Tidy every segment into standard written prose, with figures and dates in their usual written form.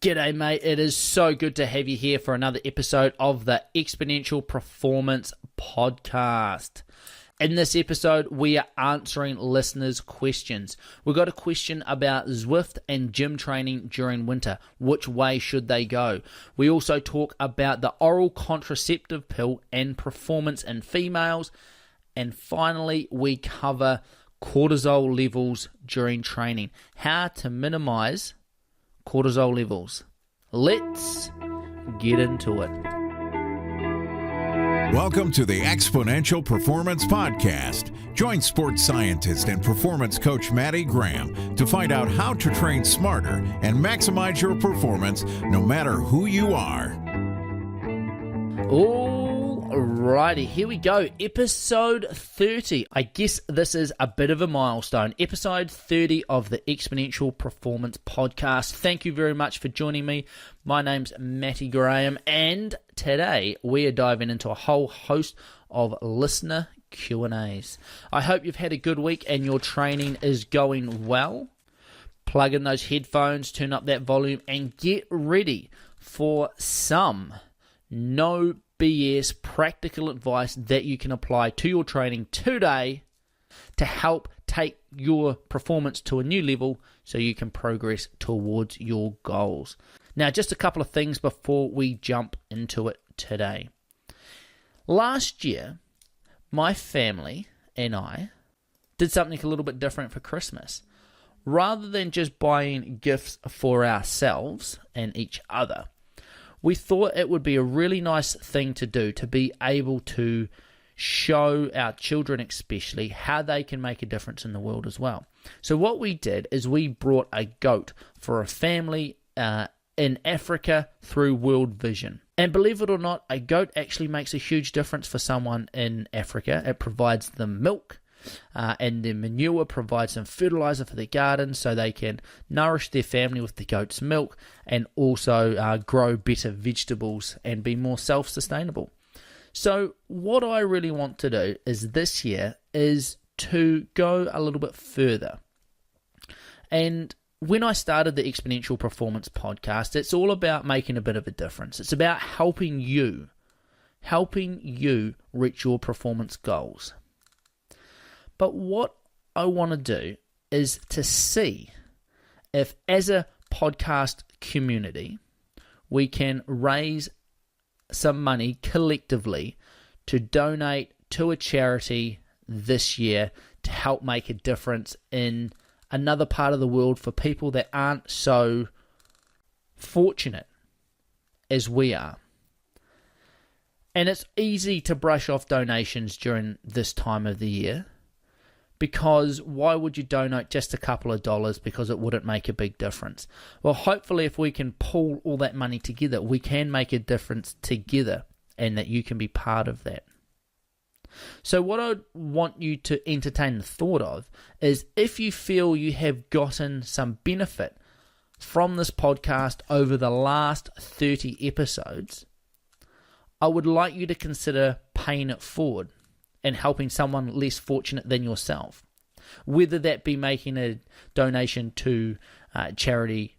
G'day mate, it is so good to have you here for another episode of the Exponential Performance Podcast. In this episode, we are answering listeners' questions. We've got a question about Zwift and gym training during winter. Which way should they go? We also talk about the oral contraceptive pill and performance in females. And finally, we cover cortisol levels during training. How to minimize cortisol levels. Let's get into it. Welcome to the Exponential Performance Podcast. Join sports scientist and performance coach Maddie Graham to find out how to train smarter and maximize your performance no matter who you are. Alrighty, here we go. Episode 30. I guess this is a bit of a milestone. Episode 30 of the Exponential Performance Podcast. Thank you very much for joining me. My name's Matty Graham, and today we are diving into a whole host of listener Q&As. I hope you've had a good week and your training is going well. Plug in those headphones, turn up that volume, and get ready for some no BS practical advice that you can apply to your training today to help take your performance to a new level so you can progress towards your goals. Now, just a couple of things before we jump into it today. Last year, my family and I did something a little bit different for Christmas. Rather than just buying gifts for ourselves and each other, we thought it would be a really nice thing to do to be able to show our children especially how they can make a difference in the world as well. So what we did is we brought a goat for a family in Africa through World Vision. And believe it or not, a goat actually makes a huge difference for someone in Africa. It provides them milk. And the manure provides some fertilizer for their garden so they can nourish their family with the goat's milk and also grow better vegetables and be more self-sustainable. So what I really want to do is this year is to go a little bit further. And when I started the Exponential Performance Podcast, it's all about making a bit of a difference. It's about helping you reach your performance goals. But what I want to do is to see if, as a podcast community, we can raise some money collectively to donate to a charity this year to help make a difference in another part of the world for people that aren't so fortunate as we are. And it's easy to brush off donations during this time of the year, because why would you donate just a couple of dollars because it wouldn't make a big difference? Well, hopefully if we can pull all that money together, we can make a difference together and that you can be part of that. So what I want you to entertain the thought of is, if you feel you have gotten some benefit from this podcast over the last 30 episodes, I would like you to consider paying it forward and helping someone less fortunate than yourself, whether that be making a donation to charity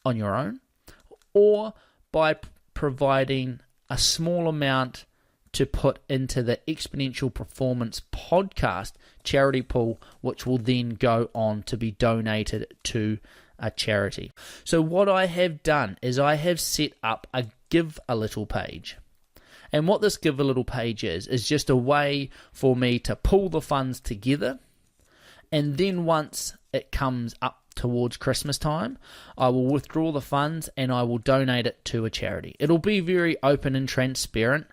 on your own, or by providing a small amount to put into the Exponential Performance Podcast charity pool, which will then go on to be donated to a charity. So what I have done is I have set up a Give a Little page. And what this Give a Little page is just a way for me to pull the funds together. And then once it comes up towards Christmas time, I will withdraw the funds and I will donate it to a charity. It'll be very open and transparent.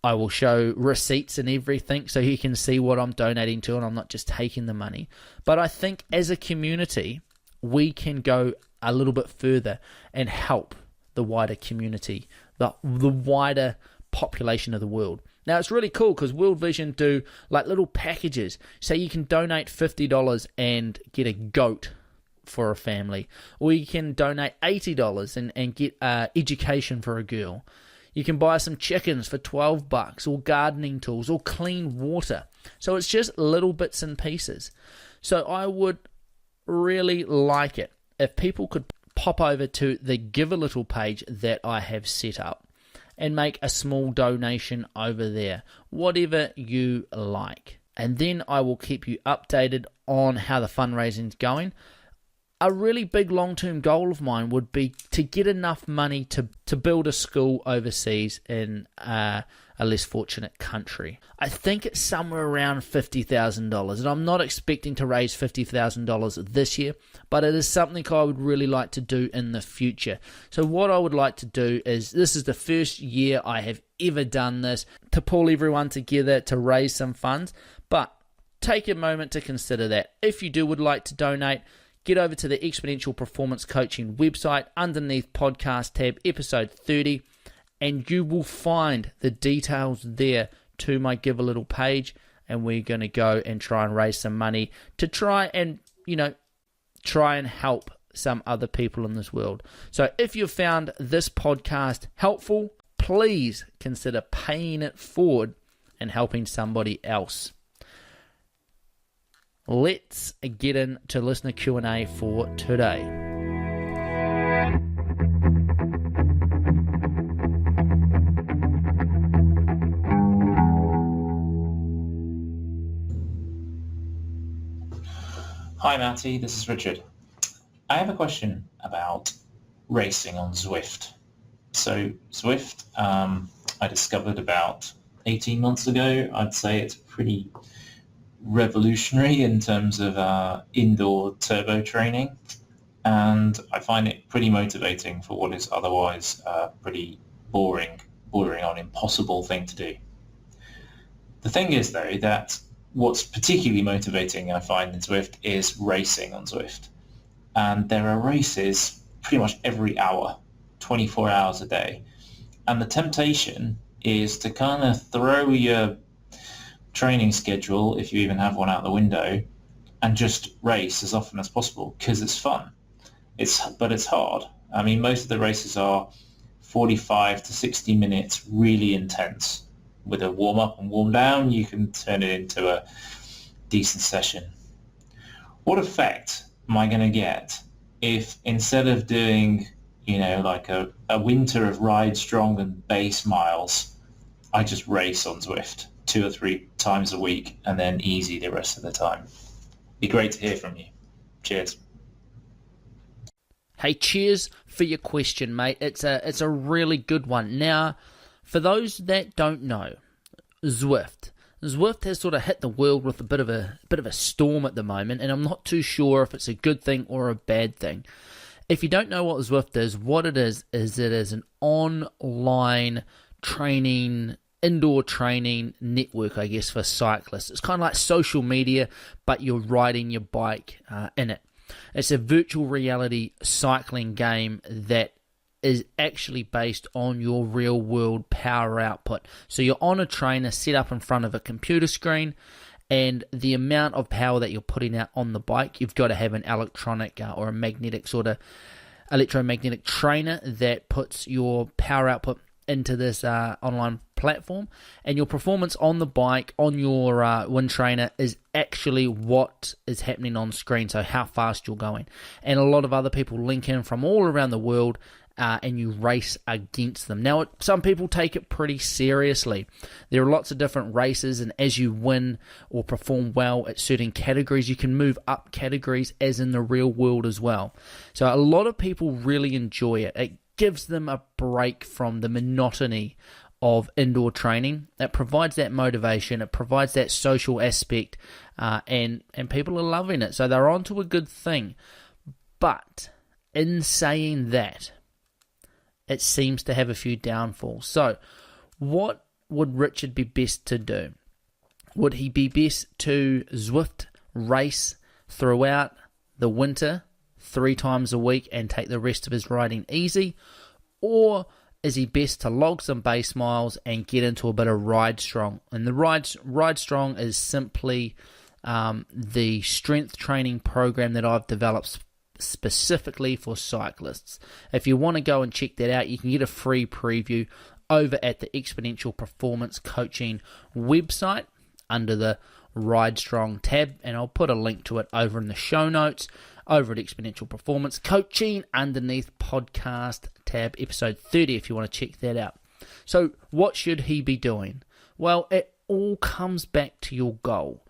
I will show receipts and everything so you can see what I'm donating to and I'm not just taking the money. But I think as a community, we can go a little bit further and help the wider community, the wider population of the world. Now, it's really cool because World Vision do like little packages. So you can donate $50 and get a goat for a family. Or you can donate $80 and get education for a girl. You can buy some chickens for $12 or gardening tools or clean water. So it's just little bits and pieces. So I would really like it if people could pop over to the Give a Little page that I have set up and make a small donation over there, whatever you like. And then I will keep you updated on how the fundraising's going. A really big long-term goal of mine would be to get enough money to build a school overseas in a less fortunate country. I think it's somewhere around $50,000, and I'm not expecting to raise $50,000 this year, but it is something I would really like to do in the future. So what I would like to do is, this is the first year I have ever done this, to pull everyone together to raise some funds, but take a moment to consider that. If you would like to donate, get over to the Exponential Performance Coaching website underneath podcast tab, episode 30, and you will find the details there to my Give a Little page, and we're going to go and try and raise some money to try and help some other people in this world. So if you found this podcast helpful, please consider paying it forward and helping somebody else. Let's get into listener Q&A for today. Hi Matty, this is Richard. I have a question about racing on Zwift. So Zwift, I discovered about 18 months ago. I'd say it's pretty revolutionary in terms of indoor turbo training, and I find it pretty motivating for what is otherwise a pretty boring, bordering on impossible thing to do. The thing is though that what's particularly motivating I find in Zwift is racing on Zwift, and there are races pretty much every hour, 24 hours a day, and the temptation is to kind of throw your training schedule, if you even have one, out the window and just race as often as possible because it's fun. But it's hard. I mean, most of the races are 45 to 60 minutes, really intense. With a warm up and warm down, you can turn it into a decent session. What effect am I going to get if instead of doing, like a winter of ride strong and base miles, I just race on Zwift 2 or 3 times a week and then easy the rest of the time? Be great to hear from you. Cheers. Hey, cheers for your question, mate. It's a really good one. Now, for those that don't know, Zwift has sort of hit the world with a bit of a storm at the moment, and I'm not too sure if it's a good thing or a bad thing. If you don't know what Zwift is, what it is it is an online training, indoor training network, I guess, for cyclists. It's kind of like social media, but you're riding your bike in it. It's a virtual reality cycling game that is actually based on your real world power output. So you're on a trainer set up in front of a computer screen, and the amount of power that you're putting out on the bike, you've got to have an electronic or a magnetic sort of electromagnetic trainer that puts your power output into this online platform, and your performance on the bike, on your wind trainer, is actually what is happening on screen, so how fast you're going. And a lot of other people link in from all around the world, and you race against them. Now, some people take it pretty seriously. There are lots of different races, and as you win or perform well at certain categories, you can move up categories as in the real world as well. So a lot of people really enjoy it. It gives them a break from the monotony of indoor training. It provides that motivation, it provides that social aspect, and people are loving it. So they're onto a good thing. But in saying that, it seems to have a few downfalls. So what would Richard be best to do? Would he be best to Zwift race throughout the winter 3 times a week and take the rest of his riding easy? Or is he best to log some base miles and get into a bit of ride strong? And the ride strong is simply the strength training program that I've developed specifically for cyclists. If you want to go and check that out, you can get a free preview over at the Exponential Performance Coaching website under the Ride Strong tab, and I'll put a link to it over in the show notes. over at Exponential Performance Coaching underneath podcast tab episode 30 if you want to check that out. So what should he be doing? Well, it all comes back to your goal.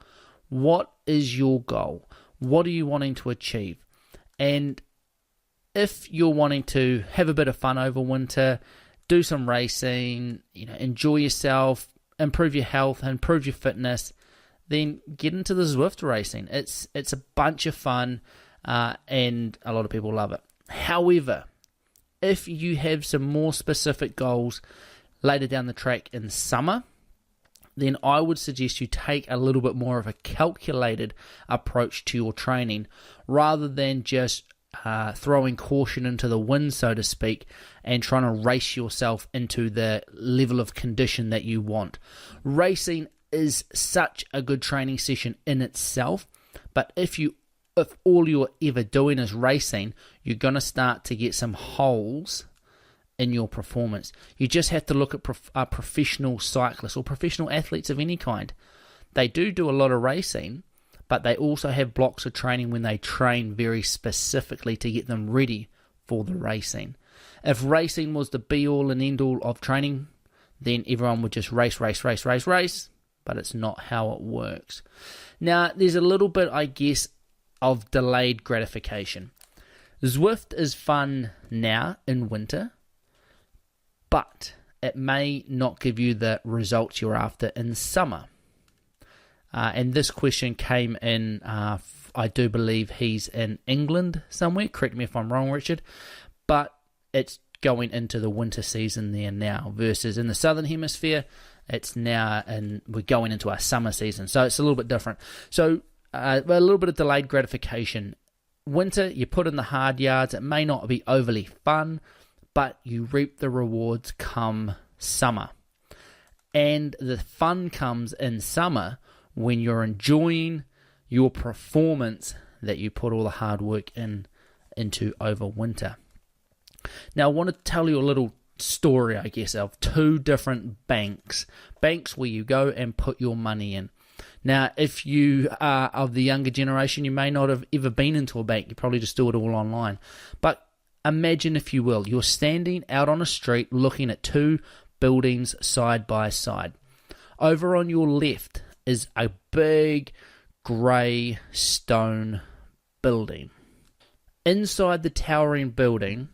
What is your goal? What are you wanting to achieve? And if you're wanting to have a bit of fun over winter, do some racing, enjoy yourself, improve your health, improve your fitness, then get into the Zwift racing. It's a bunch of fun, and a lot of people love it. However, if you have some more specific goals later down the track in summer, then I would suggest you take a little bit more of a calculated approach to your training rather than just throwing caution into the wind, so to speak, and trying to race yourself into the level of condition that you want. Racing is such a good training session in itself, but if all you're ever doing is racing, you're going to start to get some holes in your performance. You just have to look at professional cyclists or professional athletes of any kind. They do a lot of racing, but they also have blocks of training when they train very specifically to get them ready for the racing. If racing was the be-all and end-all of training, then everyone would just race, but it's not how it works. Now, there's a little bit, I guess, of delayed gratification. Zwift is fun now in winter, but it may not give you the results you're after in summer. And this question came in, I do believe he's in England somewhere. Correct me if I'm wrong, Richard. But it's going into the winter season there now versus in the Southern Hemisphere, it's now, and we're going into our summer season. So it's a little bit different. So a little bit of delayed gratification. Winter, you put in the hard yards. It may not be overly fun, but you reap the rewards come summer. And the fun comes in summer when you're enjoying your performance that you put all the hard work into over winter. Now, I want to tell you a little story, I guess, of two different banks where you go and put your money in. Now, if you are of the younger generation, you may not have ever been into a bank. You probably just do it all online. But imagine, if you will, you're standing out on a street looking at two buildings side by side. Over on your left is a big grey stone building. Inside the towering building,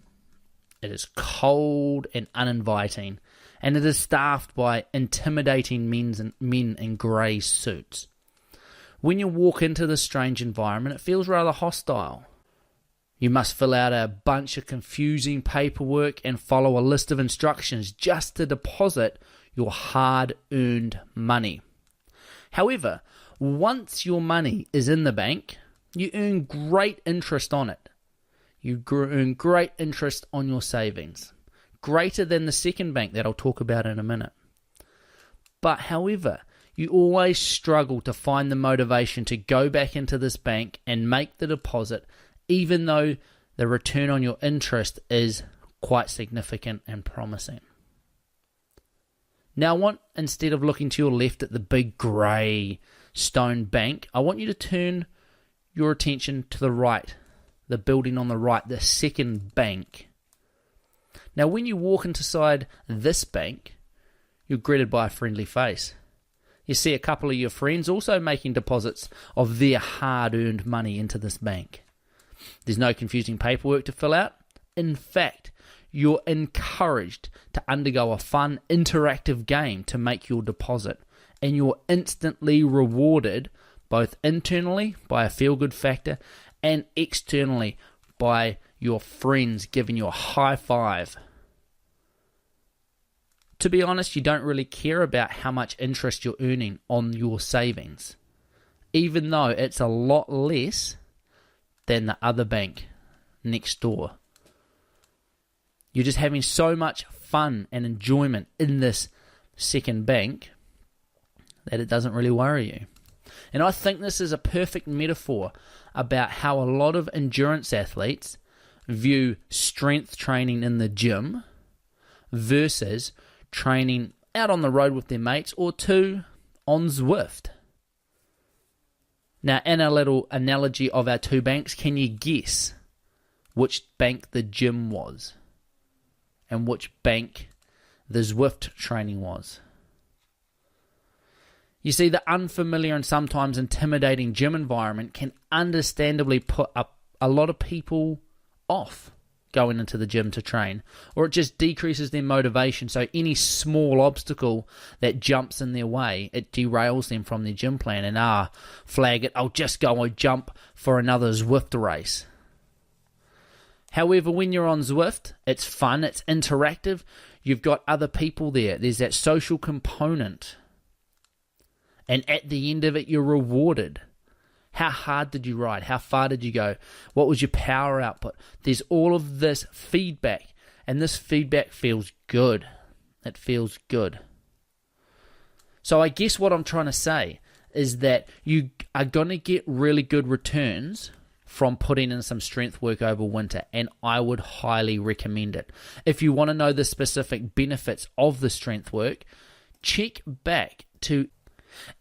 it is cold and uninviting, and it is staffed by intimidating men in grey suits. When you walk into this strange environment, it feels rather hostile. You must fill out a bunch of confusing paperwork and follow a list of instructions just to deposit your hard-earned money. However, once your money is in the bank, you earn great interest on it. You earn great interest on your savings, greater than the second bank that I'll talk about in a minute. But however, you always struggle to find the motivation to go back into this bank and make the deposit, even though the return on your interest is quite significant and promising. Now, instead of looking to your left at the big grey stone bank, I want you to turn your attention to the right, the building on the right, the second bank. Now, when you walk inside this bank, you're greeted by a friendly face. You see a couple of your friends also making deposits of their hard-earned money into this bank. There's no confusing paperwork to fill out. In fact, you're encouraged to undergo a fun, interactive game to make your deposit, and you're instantly rewarded both internally by a feel-good factor and externally by your friends giving you a high five. To be honest, you don't really care about how much interest you're earning on your savings, even though it's a lot less than the other bank next door. You're just having so much fun and enjoyment in this second bank that it doesn't really worry you. And I think this is a perfect metaphor about how a lot of endurance athletes view strength training in the gym versus training out on the road with their mates or two on Zwift. Now, in a little analogy of our two banks, can you guess which bank the gym was and which bank the Zwift training was? You see, the unfamiliar and sometimes intimidating gym environment can understandably put up a lot of people off going into the gym to train, or it just decreases their motivation. So any small obstacle that jumps in their way, it derails them from their gym plan, and flag it, I'll just go and jump for another Zwift race. However, when you're on Zwift, it's fun, it's interactive, you've got other people there, there's that social component, and at the end of it, you're rewarded. How hard did you ride? How far did you go? What was your power output? There's all of this feedback, and this feedback feels good. It feels good. So I guess what I'm trying to say is that you are going to get really good returns from putting in some strength work over winter, and I would highly recommend it. If you want to know the specific benefits of the strength work, check back to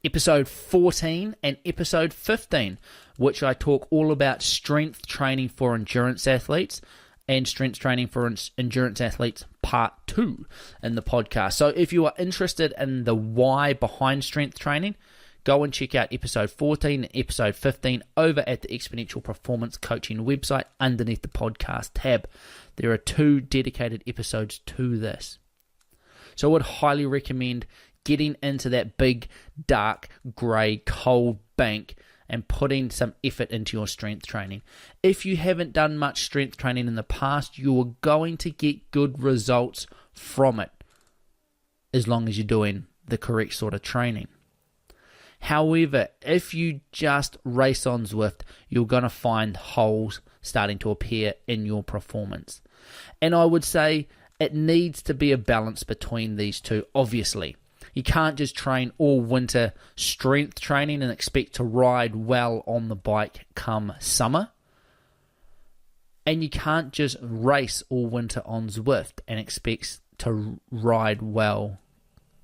episode 14 and episode 15, which I talk all about strength training for endurance athletes and strength training for endurance athletes part 2 in the podcast. So if you are interested in the why behind strength training, go and check out episode 14 and episode 15 over at the Exponential Performance Coaching website underneath the podcast tab. There are 2 dedicated episodes to this. So I would highly recommend getting into that big, dark, grey, cold bank and putting some effort into your strength training. If you haven't done much strength training in the past, you are going to get good results from it, as long as you're doing the correct sort of training. However, if you just race on Zwift, you're going to find holes starting to appear in your performance. And I would say it needs to be a balance between these two, obviously. You can't just train all winter strength training and expect to ride well on the bike come summer. And you can't just race all winter on Zwift and expect to ride well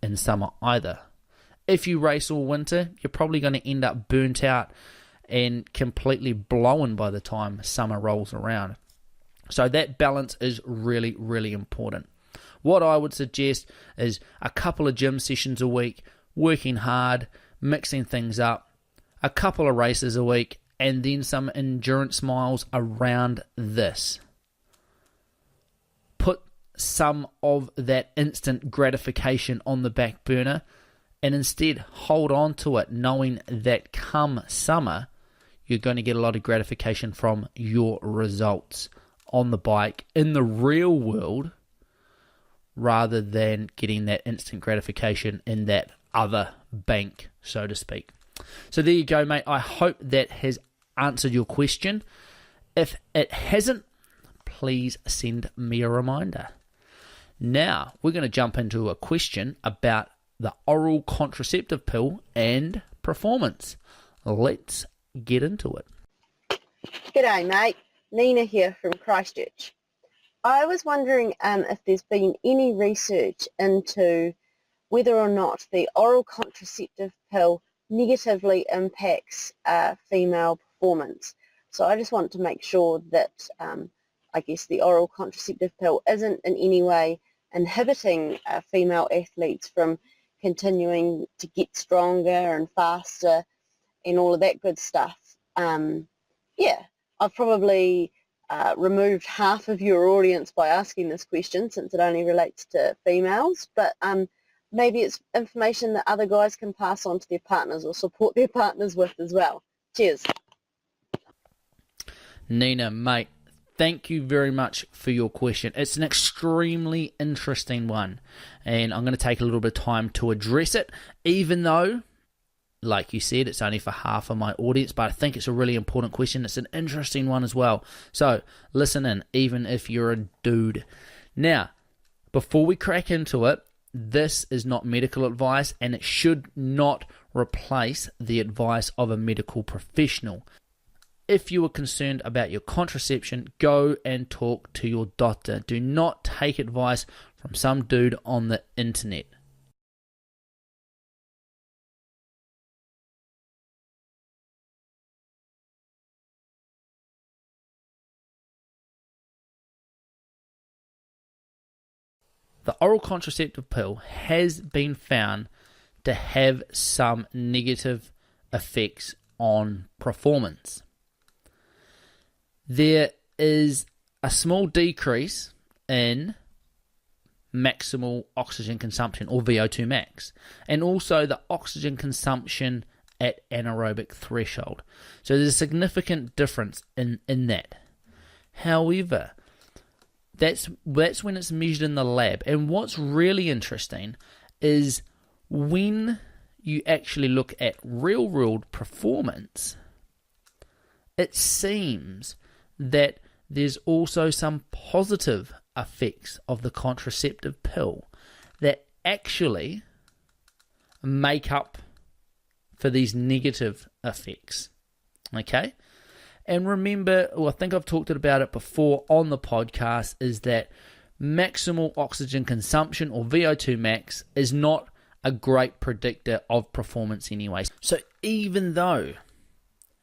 in summer either. If you race all winter, you're probably going to end up burnt out and completely blown by the time summer rolls around. So that balance is really, really important. What I would suggest is a couple of gym sessions a week, working hard, mixing things up, a couple of races a week, and then some endurance miles around this. Put some of that instant gratification on the back burner and instead hold on to it, knowing that come summer, you're going to get a lot of gratification from your results on the bike in the real world, rather than getting that instant gratification in that other bank, so to speak. So there you go, mate. I hope that has answered your question. If it hasn't, please send me a reminder. Now, we're going to jump into a question about the oral contraceptive pill and performance. Let's get into it. G'day, mate. Nina here from Christchurch. I was wondering if there's been any research into whether or not the oral contraceptive pill negatively impacts female performance. So I just want to make sure that I guess the oral contraceptive pill isn't in any way inhibiting female athletes from continuing to get stronger and faster and all of that good stuff. I've probably removed half of your audience by asking this question, since it only relates to females, but maybe it's information that other guys can pass on to their partners or support their partners with as well. Cheers. Nina, mate, thank you very much for your question. It's an extremely interesting one, and I'm going to take a little bit of time to address it, even though, like you said, it's only for half of my audience, but I think it's a really important question. It's an interesting one as well. So listen in, even if you're a dude. Now, before we crack into it, this is not medical advice, and it should not replace the advice of a medical professional. If you are concerned about your contraception, go and talk to your doctor. Do not take advice from some dude on the internet. the oral contraceptive pill has been found to have some negative effects on performance. There is a small decrease in maximal oxygen consumption, or VO2 max, and also the oxygen consumption at anaerobic threshold. So there's a significant difference in that. However, that's when it's measured in the lab. And what's really interesting is when you actually look at real-world performance, it seems that there's also some positive effects of the contraceptive pill that actually make up for these negative effects. Okay? And remember, I think I've talked about it before on the podcast, is that maximal oxygen consumption, or VO2 max, is not a great predictor of performance anyway. So even though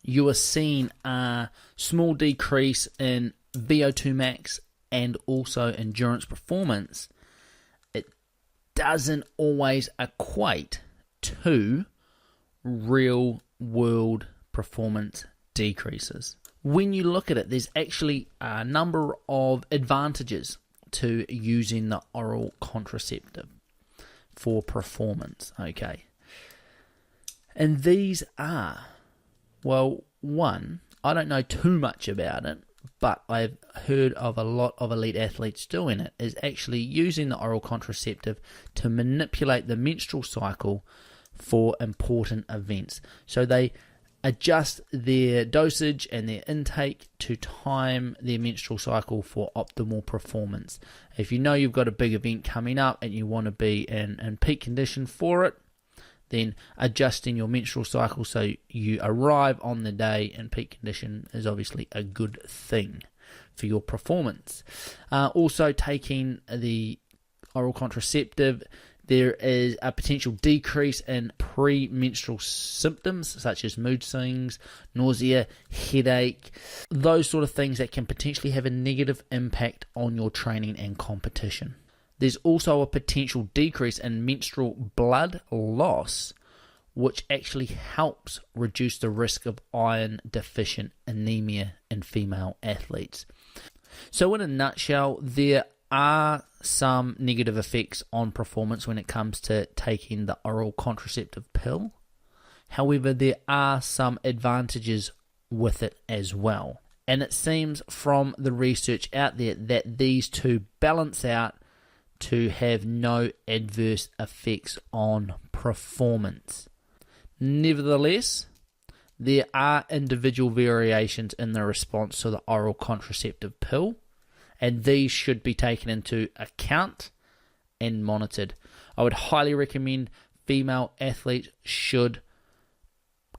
you are seeing a small decrease in VO2 max and also endurance performance, it doesn't always equate to real world performance decreases. When you look at it, there's actually a number of advantages to using the oral contraceptive for performance, okay? And these are, well, one, I don't know too much about it, but I've heard of a lot of elite athletes doing it, is actually using the oral contraceptive to manipulate the menstrual cycle for important events. So they adjust their dosage and their intake to time their menstrual cycle for optimal performance. If you know you've got a big event coming up and you want to be in peak condition for it, then adjusting your menstrual cycle so you arrive on the day in peak condition is obviously a good thing for your performance. Also, taking the oral contraceptive, there is a potential decrease in premenstrual symptoms such as mood swings, nausea, headache, those sort of things that can potentially have a negative impact on your training and competition. There's also a potential decrease in menstrual blood loss, which actually helps reduce the risk of iron deficient anemia in female athletes. So in a nutshell, there are some negative effects on performance when it comes to taking the oral contraceptive pill. However, there are some advantages with it as well. And it seems from the research out there that these two balance out to have no adverse effects on performance. Nevertheless, there are individual variations in the response to the oral contraceptive pill, and these should be taken into account and monitored. I would highly recommend female athletes should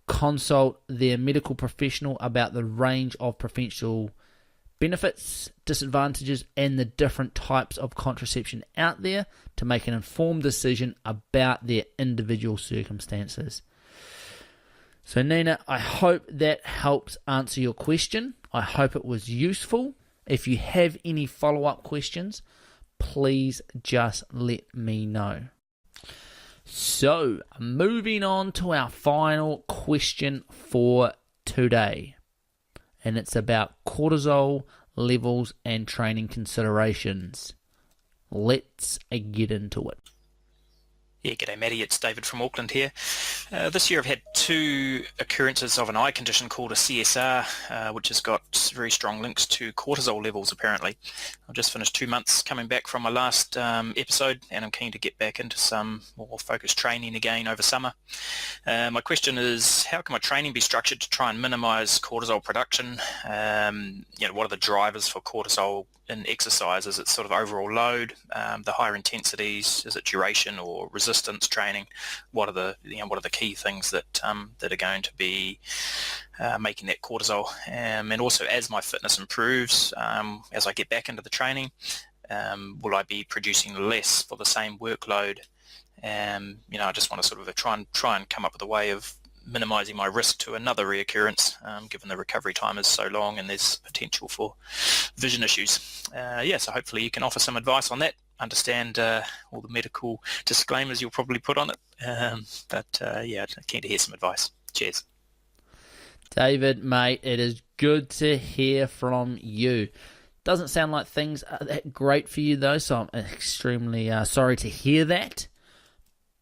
consult their medical professional about the range of potential benefits, disadvantages, and the different types of contraception out there to make an informed decision about their individual circumstances. So Nina, I hope that helps answer your question. I hope it was useful. If you have any follow-up questions, please just let me know. So, moving on to our final question for today. And it's about cortisol levels and training considerations. Let's get into it. Yeah, g'day Matty, it's David from Auckland here. This year I've had two occurrences of an eye condition called a CSR, which has got very strong links to cortisol levels apparently. I've just finished 2 months coming back from my last episode, and I'm keen to get back into some more focused training again over summer. My question is, how can my training be structured to try and minimise cortisol production? What are the drivers for cortisol in exercise? Is it sort of overall load, the higher intensities? Is it duration or resistance training? What are the key things that are going to be making that cortisol? And also, as my fitness improves, as I get back into the training, will I be producing less for the same workload? I just want to sort of try and come up with a way of minimising my risk to another reoccurrence, given the recovery time is so long and there's potential for vision issues. So hopefully you can offer some advice on that. understand all the medical disclaimers you'll probably put on it. Yeah, keen to hear some advice. Cheers. David, mate, it is good to hear from you. Doesn't sound like things are that great for you, though, so I'm extremely sorry to hear that.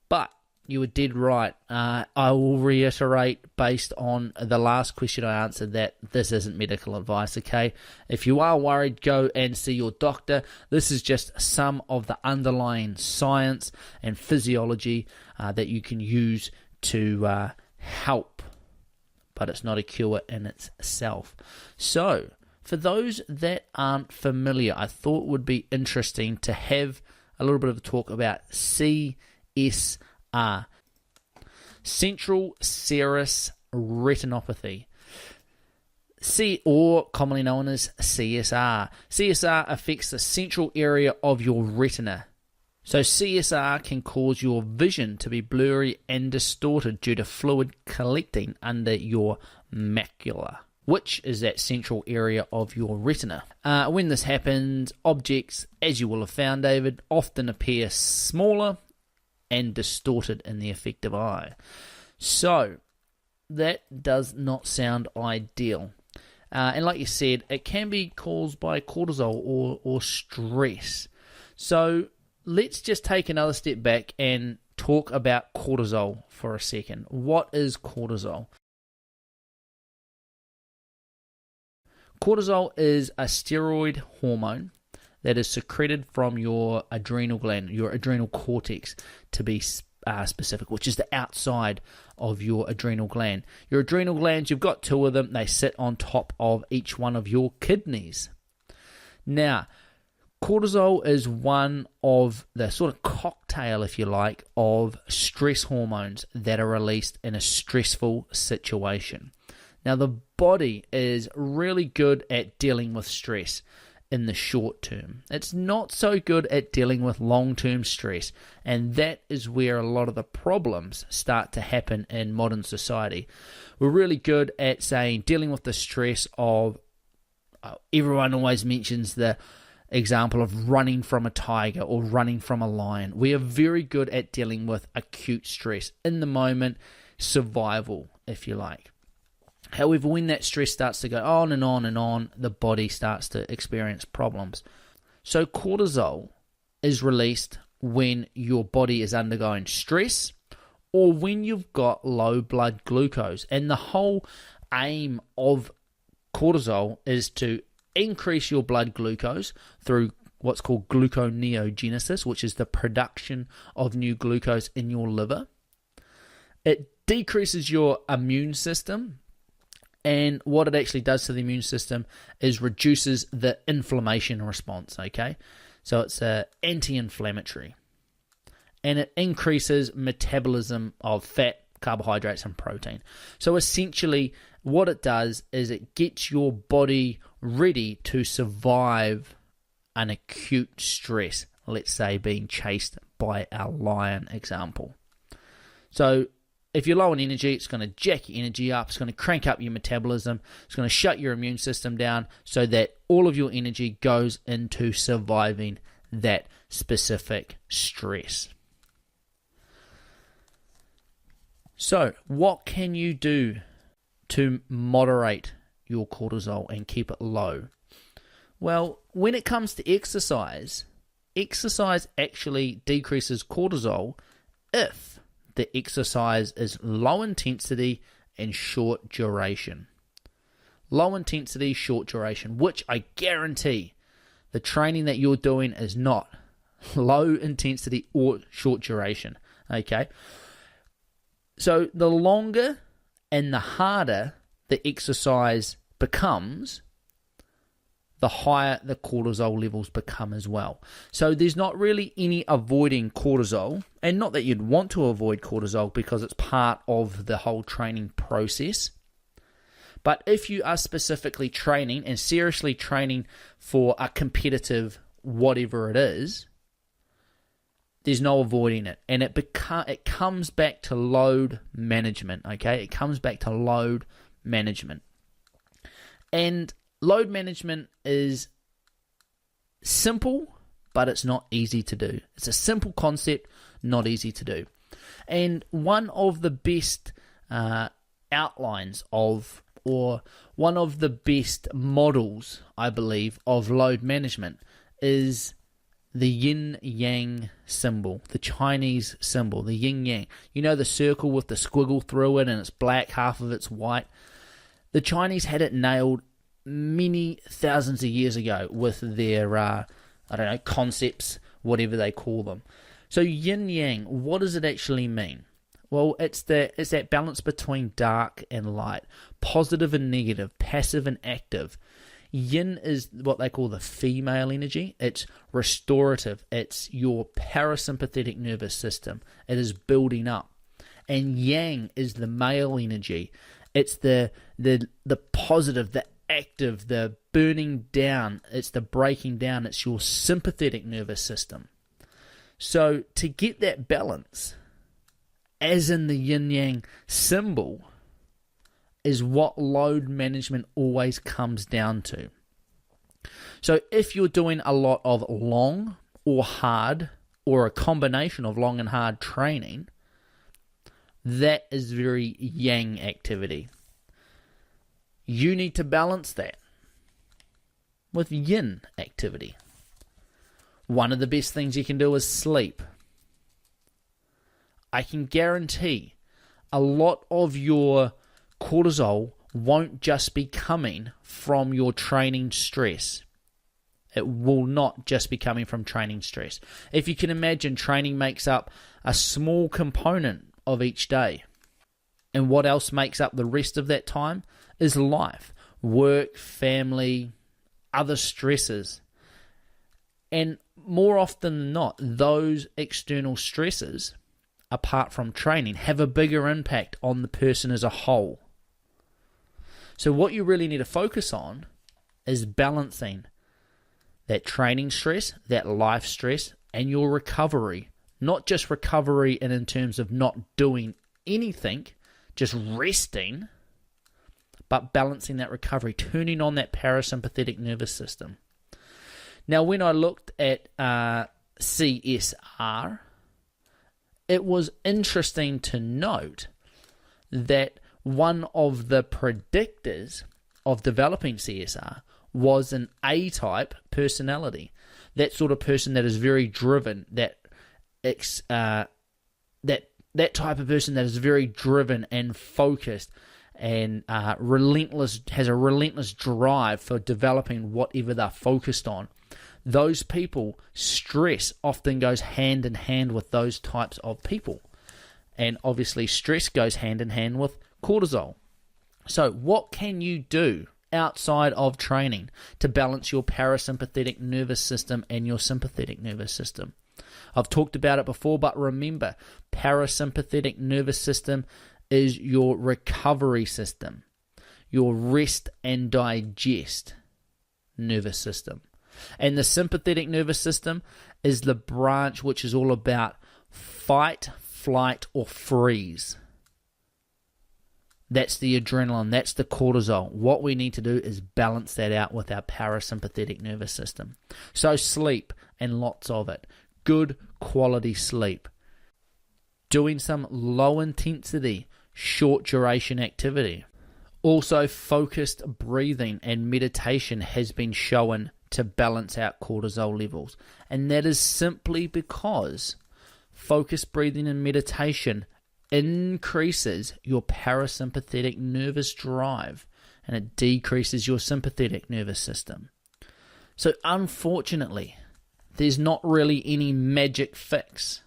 But you were dead right. I will reiterate, based on the last question I answered, that this isn't medical advice, okay? If you are worried, go and see your doctor. This is just some of the underlying science and physiology that you can use to help. But it's not a cure in itself. So, for those that aren't familiar, I thought it would be interesting to have a little bit of a talk about CSR, Central Serous Retinopathy, or commonly known as CSR. CSR affects the central area of your retina. So CSR can cause your vision to be blurry and distorted due to fluid collecting under your macula, which is that central area of your retina. When this happens, objects, as you will have found, David, often appear smaller and distorted in the affected eye. So, that does not sound ideal. And like you said, it can be caused by cortisol or stress. So, let's just take another step back and talk about cortisol for a second. What is cortisol? Cortisol is a steroid hormone that is secreted from your adrenal gland, your adrenal cortex to be specific, which is the outside of your adrenal gland. Your adrenal glands, you've got two of them. They sit on top of each one of your kidneys. Now, cortisol is one of the sort of cocktail, if you like, of stress hormones that are released in a stressful situation. Now, the body is really good at dealing with stress in the short term. It's not so good at dealing with long-term stress, and that is where a lot of the problems start to happen in modern society. We're really good at dealing with the stress of, everyone always mentions the example of running from a tiger or running from a lion. We are very good at dealing with acute stress, in the moment, survival, if you like. However, when that stress starts to go on and on and on, the body starts to experience problems. So cortisol is released when your body is undergoing stress or when you've got low blood glucose. And the whole aim of cortisol is to increase your blood glucose through what's called gluconeogenesis, which is the production of new glucose in your liver. It decreases your immune system. And what it actually does to the immune system is reduces the inflammation response, okay? So it's anti-inflammatory. And it increases metabolism of fat, carbohydrates, and protein. So essentially, what it does is it gets your body ready to survive an acute stress, let's say being chased by a lion example. So if you're low on energy, it's going to jack your energy up, it's going to crank up your metabolism, it's going to shut your immune system down so that all of your energy goes into surviving that specific stress. So, what can you do to moderate your cortisol and keep it low? Well, when it comes to exercise actually decreases cortisol if the exercise is low intensity and short duration. Low intensity, short duration, which I guarantee the training that you're doing is not low intensity or short duration. Okay? So the longer and the harder the exercise becomes, the higher the cortisol levels become as well. So there's not really any avoiding cortisol, and not that you'd want to avoid cortisol because it's part of the whole training process. But if you are specifically training and seriously training for a competitive whatever it is, there's no avoiding it. And it comes back to load management, okay? It comes back to load management. And load management is simple but it's not easy to do. It's a simple concept, not easy to do. And one of the best outlines of, or one of the best models, I believe, of load management is the yin-yang symbol, the Chinese symbol, the yin-yang. You know the circle with the squiggle through it and it's black, half of it's white? The Chinese had it nailed many thousands of years ago with their, concepts, whatever they call them. So yin-yang, what does it actually mean? Well, it's that balance between dark and light, positive and negative, passive and active. Yin is what they call the female energy. It's restorative. It's your parasympathetic nervous system. It is building up. And yang is the male energy. It's the positive, the active, the burning down. It's the breaking down. It's your sympathetic nervous system. So to get that balance, as in the yin-yang symbol, is what load management always comes down to. So if you're doing a lot of long or hard, or a combination of long and hard training, that is very yang activity. You need to balance that with yin activity. One of the best things you can do is sleep. I can guarantee a lot of your cortisol won't just be coming from your training stress. It will not just be coming from training stress. If you can imagine, training makes up a small component of each day. And what else makes up the rest of that time is life, work, family, other stresses. And more often than not, those external stresses, apart from training, have a bigger impact on the person as a whole. So what you really need to focus on is balancing that training stress, that life stress, and your recovery. Not just recovery in terms of not doing anything, just resting, but balancing that recovery, turning on that parasympathetic nervous system. Now, when I looked at CSR, it was interesting to note that one of the predictors of developing CSR was an A-type personality. That sort of person that is very driven, that type of person that is very driven and focused and relentless, has a relentless drive for developing whatever they're focused on. Those people, stress often goes hand in hand with those types of people. And obviously stress goes hand in hand with cortisol. So what can you do outside of training to balance your parasympathetic nervous system and your sympathetic nervous system? I've talked about it before, but remember, parasympathetic nervous system is your recovery system, your rest and digest nervous system. And the sympathetic nervous system is the branch which is all about fight, flight, or freeze. That's the adrenaline, that's the cortisol. What we need to do is balance that out with our parasympathetic nervous system. So sleep, and lots of it. Good quality sleep. Doing some low intensity, short duration activity. Also, focused breathing and meditation has been shown to balance out cortisol levels. And that is simply because focused breathing and meditation increases your parasympathetic nervous drive and it decreases your sympathetic nervous system. So unfortunately, there's not really any magic fix.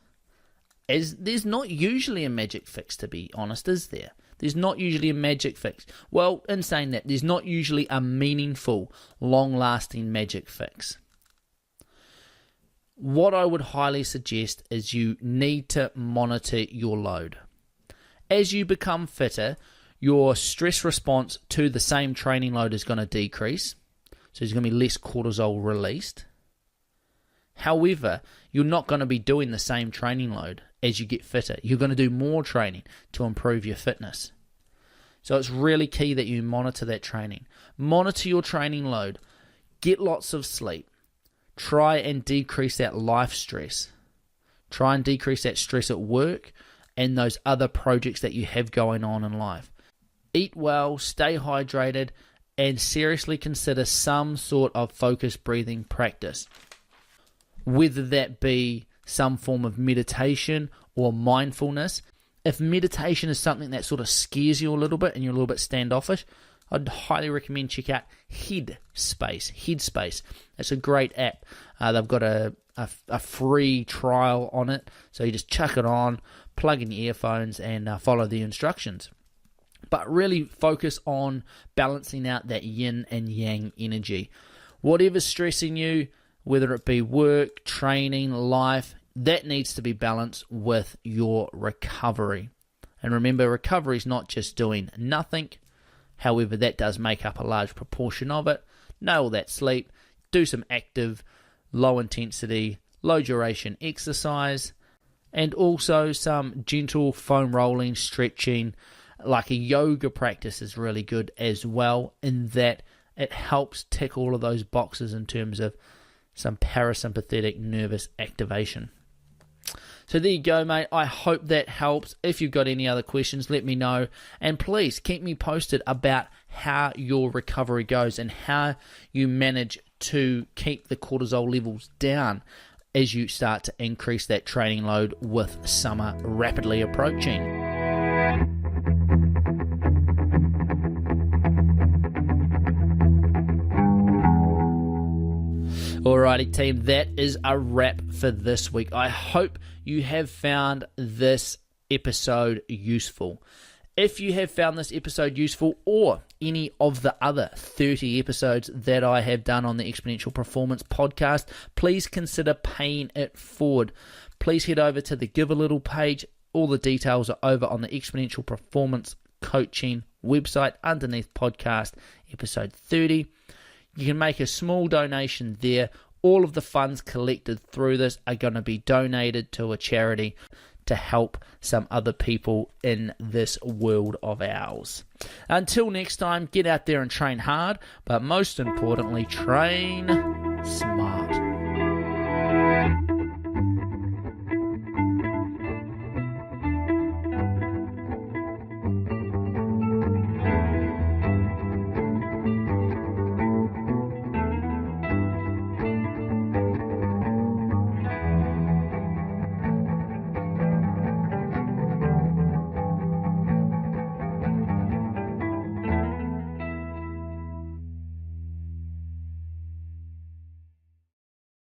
There's not usually a magic fix, to be honest, is there? There's not usually a magic fix. Well, in saying that, there's not usually a meaningful, long-lasting magic fix. What I would highly suggest is you need to monitor your load. As you become fitter, your stress response to the same training load is going to decrease. So there's going to be less cortisol released. However, you're not going to be doing the same training load as you get fitter. You're going to do more training to improve your fitness. So it's really key that you monitor that training. Monitor your training load. Get lots of sleep. try and decrease that life stress. Try and decrease that stress at work and those other projects that you have going on in life. Eat well, stay hydrated, and seriously consider some sort of focused breathing practice. Whether that be some form of meditation or mindfulness. If meditation is something that sort of scares you a little bit and you're a little bit standoffish, I'd highly recommend check out Headspace. It's a great app. They've got a free trial on it, so you just chuck it on, plug in your earphones, and follow the instructions. But really focus on balancing out that yin and yang energy. Whatever's stressing you, whether it be work, training, life, that needs to be balanced with your recovery. And remember, recovery is not just doing nothing. However, that does make up a large proportion of it. Nail that sleep, do some active, low intensity, low duration exercise, and also some gentle foam rolling, stretching, like a yoga practice is really good as well, in that it helps tick all of those boxes in terms of some parasympathetic nervous activation. So there you go, mate. I hope that helps. If you've got any other questions, let me know. And please keep me posted about how your recovery goes and how you manage to keep the cortisol levels down as you start to increase that training load with summer rapidly approaching. Alrighty team, that is a wrap for this week. I hope you have found this episode useful. If you have found this episode useful, or any of the other 30 episodes that I have done on the Exponential Performance podcast, please consider paying it forward. Please head over to the Give a Little page. All the details are over on the Exponential Performance Coaching website underneath podcast episode 30. You can make a small donation there. All of the funds collected through this are going to be donated to a charity to help some other people in this world of ours. Until next time, get out there and train hard, but most importantly, train smart.